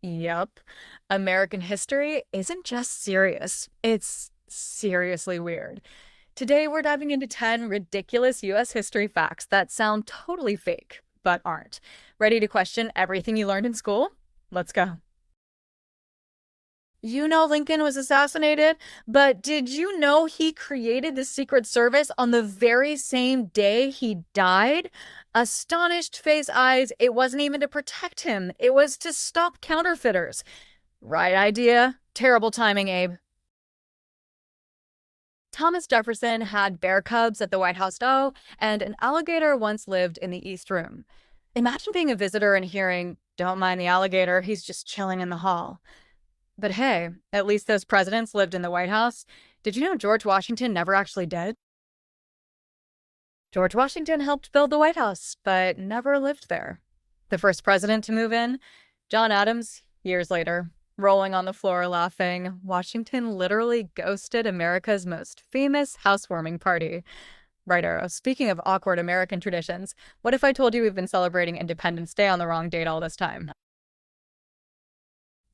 Yep. American history isn't just serious, it's seriously weird. Today, we're diving into 10 ridiculous US history facts that sound totally fake, but aren't. Ready to question everything you learned in school? Let's go. You know Lincoln was assassinated, but did you know he created the Secret Service on the very same day he died? Astonished face eyes, it wasn't even to protect him, it was to stop counterfeiters. Right idea, terrible timing, Abe. Thomas Jefferson had bear cubs at the White House. Oh, and an alligator once lived in the East Room. Imagine being a visitor and hearing, "Don't mind the alligator, he's just chilling in the hall." But hey, at least those presidents lived in the White House. Did you know George Washington never actually did? George Washington helped build the White House, but never lived there. The first president to move in, John Adams, years later, rolling on the floor laughing, Washington literally ghosted America's most famous housewarming party. Right arrow. Speaking of awkward American traditions, what if I told you we've been celebrating Independence Day on the wrong date all this time?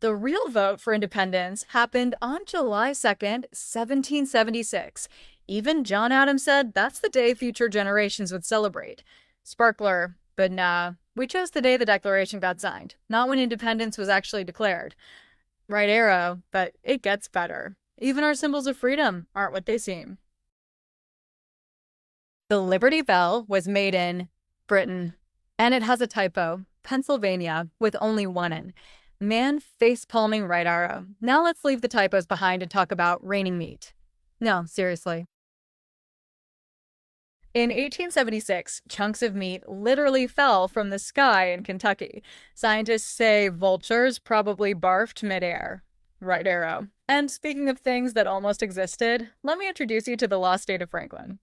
The real vote for independence happened on July 2nd, 1776. Even John Adams said that's the day future generations would celebrate. Sparkler, but nah, we chose the day the Declaration got signed, not when independence was actually declared. Right arrow, but it gets better. Even our symbols of freedom aren't what they seem. The Liberty Bell was made in Britain, and it has a typo, Pennsylvania, with only one N. Man face palming right arrow. Now let's leave the typos behind and talk about raining meat. No, seriously. In 1876, chunks of meat literally fell from the sky in Kentucky. Scientists say vultures probably barfed midair. Right arrow. And speaking of things that almost existed, let me introduce you to the lost state of Franklin.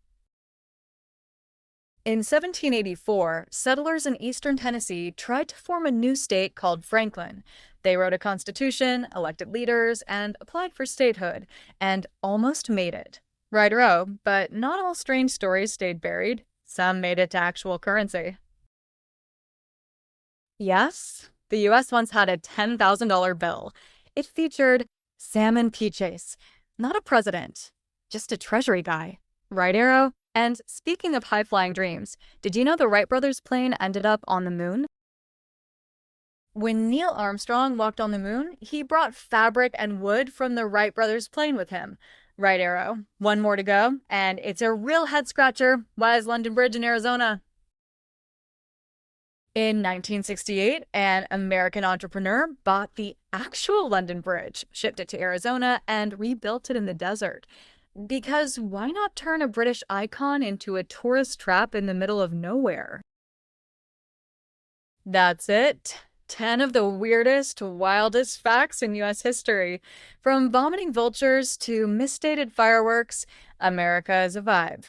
In 1784, settlers in eastern Tennessee tried to form a new state called Franklin. They wrote a constitution, elected leaders, and applied for statehood, and almost made it. Right-o, but not all strange stories stayed buried. Some made it to actual currency. Yes, the US once had a $10,000 bill. It featured Salmon Peaches, not a president, just a treasury guy. Right arrow? And speaking of high-flying dreams, did you know the Wright brothers' plane ended up on the moon? When Neil Armstrong walked on the moon, he brought fabric and wood from the Wright brothers' plane with him. Right arrow. One more to go, and it's a real head-scratcher. Why is London Bridge in Arizona? In 1968, an American entrepreneur bought the actual London Bridge, shipped it to Arizona, and rebuilt it in the desert. Because why not turn a British icon into a tourist trap in the middle of nowhere? That's it. 10 of the weirdest, wildest facts in US history. From vomiting vultures to misstated fireworks, America is a vibe.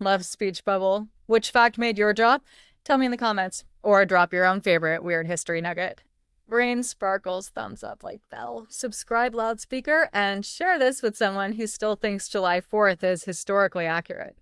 Love speech bubble. Which fact made your drop? Tell me in the comments, or drop your own favorite weird history nugget. Brain sparkles, thumbs up like bell. Subscribe loudspeaker, and share this with someone who still thinks July 4th is historically accurate.